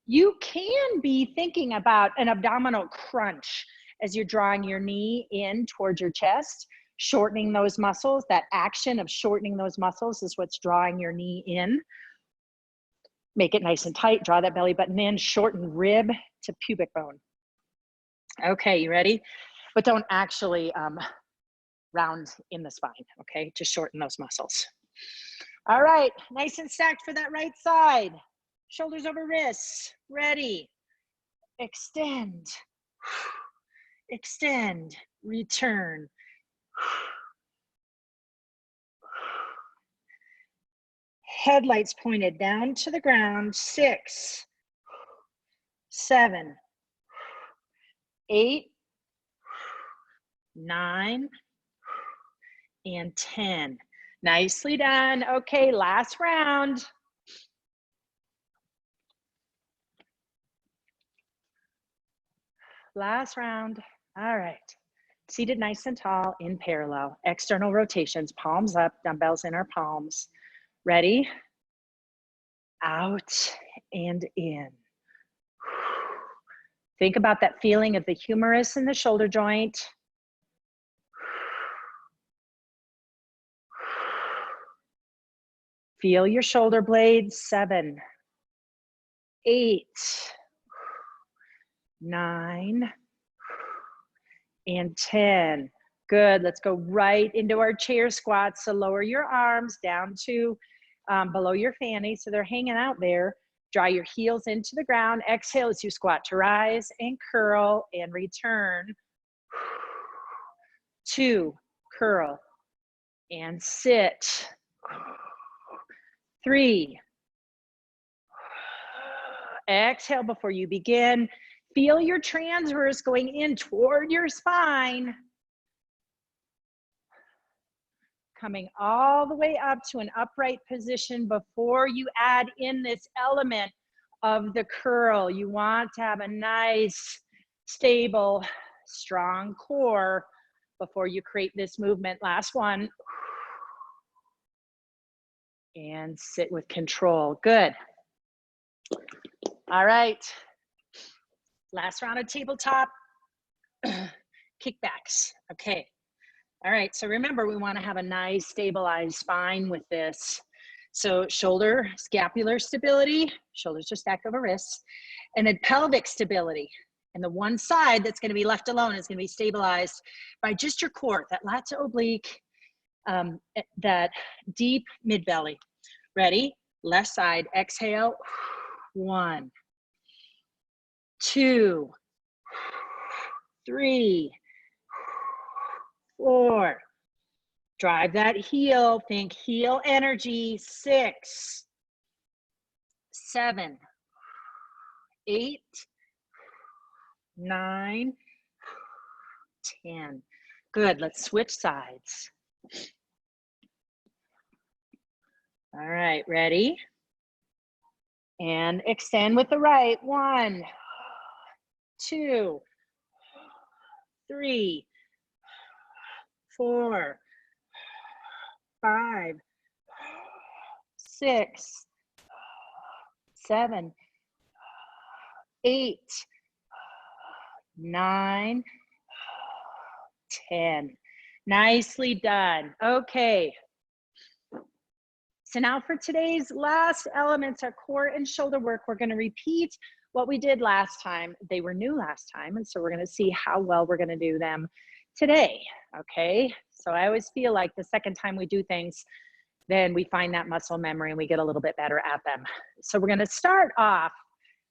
you can be thinking about an abdominal crunch as you're drawing your knee in towards your chest, shortening those muscles. That action of shortening those muscles is what's drawing your knee in. Make it nice and tight, draw that belly button in, shorten rib to pubic bone. Okay, you ready? But don't actually round in the spine, okay? Just shorten those muscles. All right, nice and stacked for that right side. Shoulders over wrists, ready. Extend, extend, return. Headlights pointed down to the ground. 6, 7, 8, 9, and 10. Nicely done. Okay, last round. Last round. All right. Seated nice and tall in parallel. External rotations, palms up, dumbbells in our palms. Ready? Out and in. Think about that feeling of the humerus in the shoulder joint. Feel your shoulder blades. 7, 8, 9, and 10. Good. Let's go right into our chair squats. So lower your arms down to below your fanny so they're hanging out there. Draw your heels into the ground. Exhale as you squat to rise and curl and return. 2, curl and sit. 3, exhale before you begin. Feel your transverse going in toward your spine. Coming all the way up to an upright position before you add in this element of the curl. You want to have a nice, stable, strong core before you create this movement. Last one. and sit with control. Good. All right. Last round of tabletop kickbacks. Okay. All right. So remember, we want to have a nice stabilized spine with this. So shoulder, scapular stability, shoulders are stacked over wrists, and then pelvic stability. And the one side that's going to be left alone is going to be stabilized by just your core, that lats oblique, that deep mid belly. Ready? Left side, exhale. 1, 2, 3, 4. Drive that heel, think heel energy. 6, 7, 8, 9, 10. Good, let's switch sides. All right, ready? And extend with the right. 1, 2, 3, 4, 5, 6, 7, 8, 9, 10. Nicely done. Okay. So now for today's last elements, our core and shoulder work, we're going to repeat what we did last time. They were new last time, and so we're going to see how well we're going to do them today. Okay. So I always feel like the second time we do things, then we find that muscle memory and we get a little bit better at them. So we're going to start off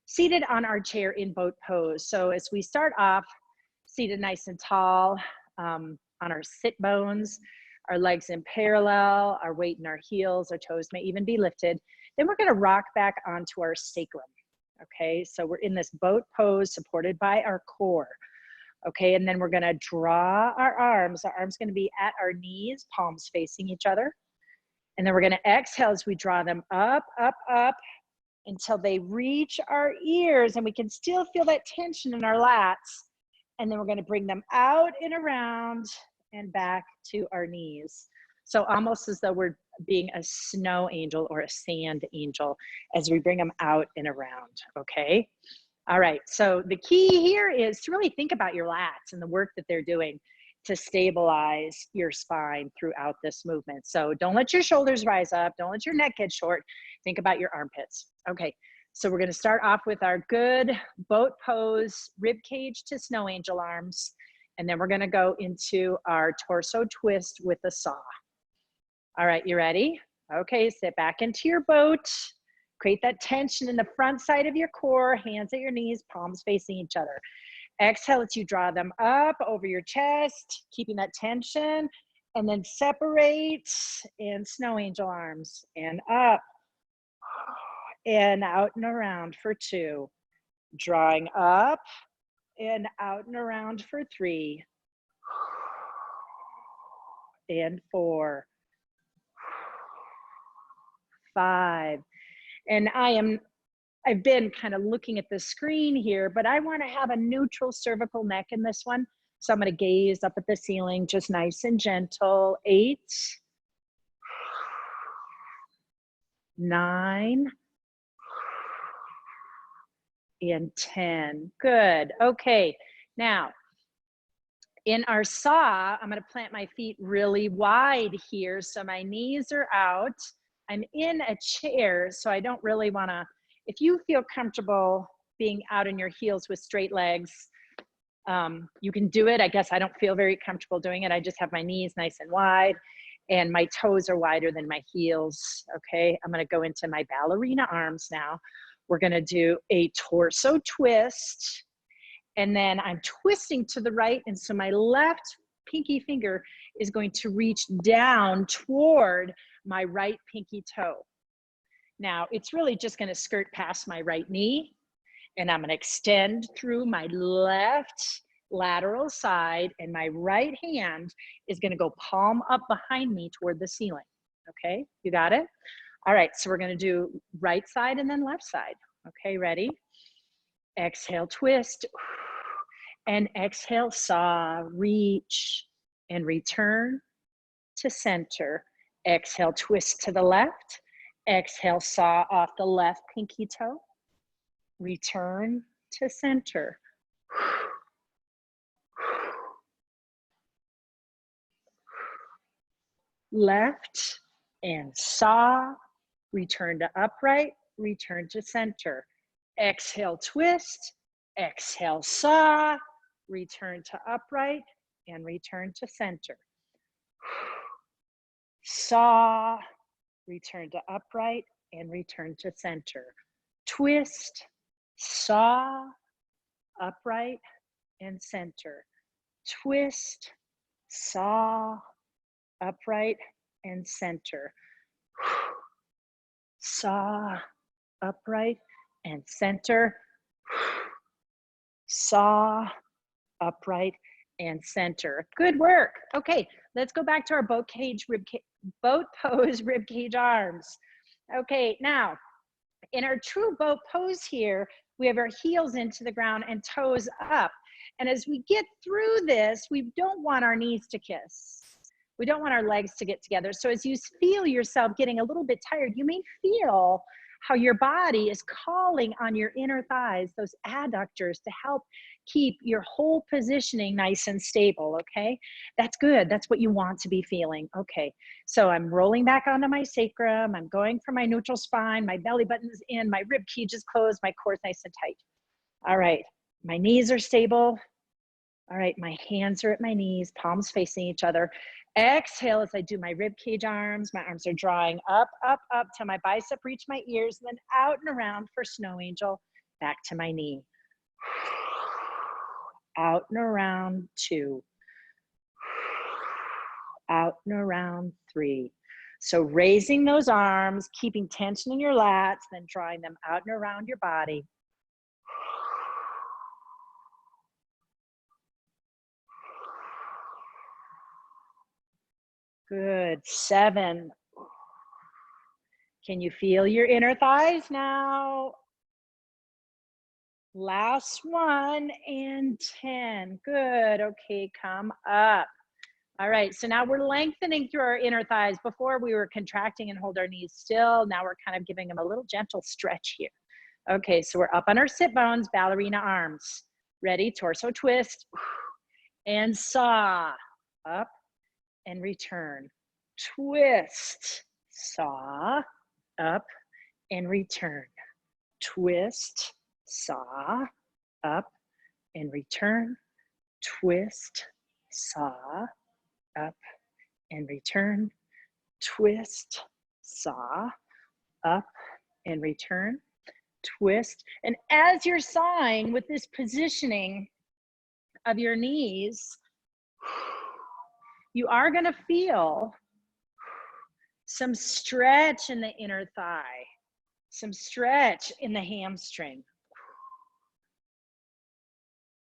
seated on our chair in boat pose. So as we start off seated nice and tall on our sit bones, our legs in parallel, our weight in our heels, our toes may even be lifted. Then we're going to rock back onto our sacrum. Okay, so we're in this boat pose supported by our core. Okay, and then we're going to draw our arms. Our arms going to be at our knees, palms facing each other. And then we're going to exhale as we draw them up, up, up until they reach our ears, and we can still feel that tension in our lats. And then we're going to bring them out and around and back to our knees. So almost as though we're being a snow angel or a sand angel as we bring them out and around, okay? All right, so the key here is to really think about your lats and the work that they're doing to stabilize your spine throughout this movement. So don't let your shoulders rise up, don't let your neck get short, think about your armpits. Okay, so we're gonna start off with our good boat pose, rib cage to snow angel arms. And then we're gonna go into our torso twist with a saw. All right, you ready? Okay, sit back into your boat. Create that tension in the front side of your core, hands at your knees, palms facing each other. Exhale as you draw them up over your chest, keeping that tension, and then separate and snow angel arms and up and out and around for 2. Drawing up and out and around for 3 and 4, 5. And I've been kind of looking at the screen here, but I want to have a neutral cervical neck in this one. So I'm going to gaze up at the ceiling, just nice and gentle. 8, 9, and 10. Good. Okay. Now, in our saw, I'm going to plant my feet really wide here. So my knees are out. I'm in a chair, so I don't really want to, if you feel comfortable being out in your heels with straight legs, you can do it. I guess I don't feel very comfortable doing it. I just have my knees nice and wide and my toes are wider than my heels. Okay, I'm going to go into my ballerina arms now. We're going to do a torso twist, and then I'm twisting to the right, and so my left pinky finger is going to reach down toward my right pinky toe. Now, it's really just going to skirt past my right knee, and I'm going to extend through my left lateral side, and my right hand is going to go palm up behind me toward the ceiling. Okay, you got it? All right, so we're going to do right side and then left side. Okay, ready? Exhale, twist, and exhale, saw, reach, and return to center. Exhale, twist to the left, Exhale, saw off the left pinky toe. Return to center. Left and saw, return to upright, return to center. Exhale, twist, exhale, saw, return to upright, and return to center. Saw, return to upright, and return to center. Twist, saw, upright, and center. Twist, saw, upright, and center. Saw, upright, and center. Saw, upright, and center. Good work. Okay, let's go back to our boat pose rib cage arms. Okay, now in our true boat pose here, we have our heels into the ground and toes up. And as we get through this, we don't want our knees to kiss. We don't want our legs to get together. So as you feel yourself getting a little bit tired, you may feel how your body is calling on your inner thighs, those adductors, to help keep your whole positioning nice and stable, okay? That's good. That's what you want to be feeling. Okay, so I'm rolling back onto my sacrum. I'm going for my neutral spine. My belly button's in. My rib cage is closed. My core's nice and tight. All right, my knees are stable. All right, my hands are at my knees, palms facing each other. Exhale as I do my rib cage arms. My arms are drawing up, up, up till my bicep reach my ears, and then out and around for snow angel, back to my knee. Out and around 2. Out and around 3. So raising those arms, keeping tension in your lats, then drawing them out and around your body. Good. 7. Can you feel your inner thighs now? Last one, and 10. Good. Okay, come up. All right, so now we're lengthening through our inner thighs. Before we were contracting and hold our knees still. Now we're kind of giving them a little gentle stretch here. Okay, so we're up on our sit bones, ballerina arms. Ready? Torso twist and saw. Up and return. Twist, saw, up and return. Twist, saw, up and return. Twist, saw, up and return. Twist, saw, up and return. Twist. And as you're sawing with this positioning of your knees, you are going to feel some stretch in the inner thigh, some stretch in the hamstring.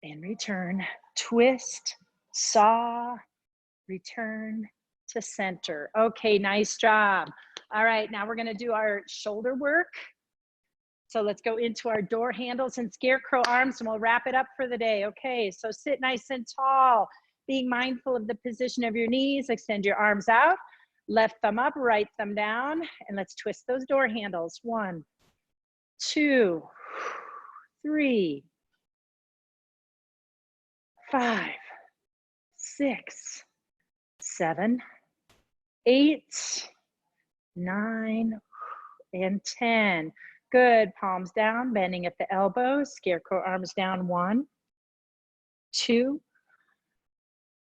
And return, twist, saw, return to center. Okay, nice job. All right, now we're going to do our shoulder work. So let's go into our door handles and scarecrow arms, and we'll wrap it up for the day. Okay, so sit nice and tall, being mindful of the position of your knees. Extend your arms out, left thumb up, right thumb down, and let's twist those door handles. 1, 2, 3, 5, 6, 7, 8, 9, and 10. Good. Palms down, bending at the elbows, scarecrow arms down. 1, 2,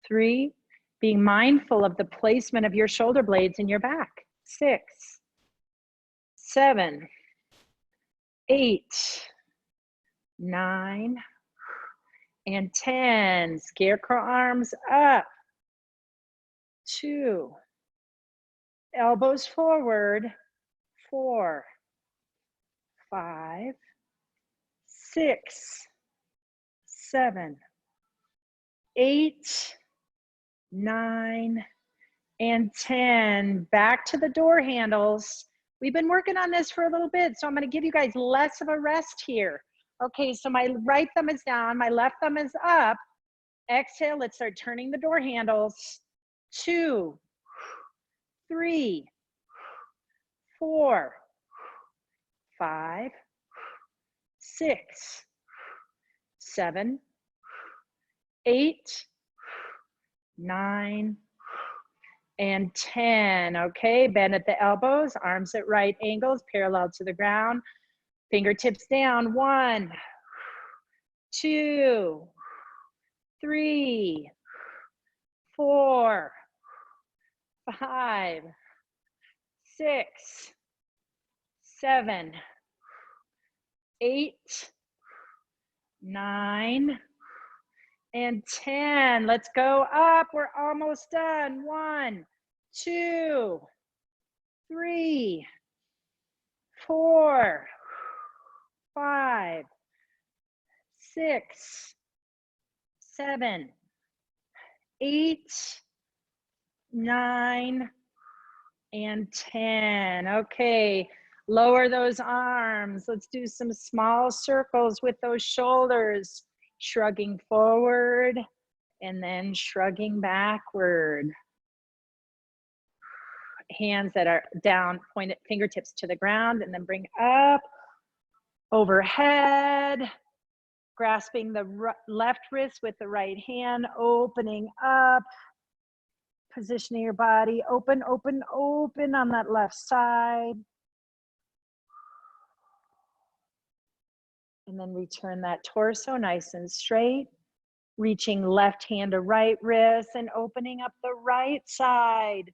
3. Being mindful of the placement of your shoulder blades in your back. 6, 7, 8, 9, and 10. Scarecrow arms up. 2. Elbows forward. 4, 5, 6, 7, 8, 9, and 10. Back to the door handles. We've been working on this for a little bit, so I'm going to give you guys less of a rest here. Okay, so my right thumb is down, my left thumb is up. Exhale, let's start turning the door handles. 2, 3, 4, 5, 6, 7, 8, 9, and 10. Okay, bend at the elbows, arms at right angles, parallel to the ground. Fingertips down. 1, 2, 3, 4, 5, 6, 7, 8, 9, and 10. Let's go up. We're almost done. 1, 2, 3, 4, 5, 6, 7, 8, 9, and 10. Okay, lower those arms. Let's do some small circles with those shoulders, shrugging forward and then shrugging backward. Hands that are down, pointed fingertips to the ground, and then bring up, overhead, grasping the left wrist with the right hand, opening up, positioning your body, open, open, open on that left side. And then return that torso nice and straight, reaching left hand to right wrist and opening up the right side.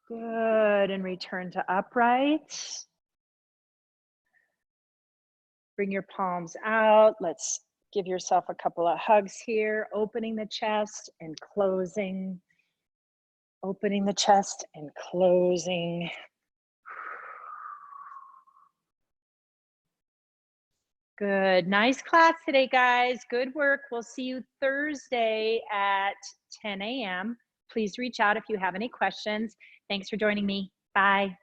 Good, and return to upright. Bring your palms out. Let's give yourself a couple of hugs here, opening the chest and closing. Opening the chest and closing. Good, nice class today, guys. Good work. We'll see you Thursday at 10 a.m. Please reach out if you have any questions. Thanks for joining me. Bye.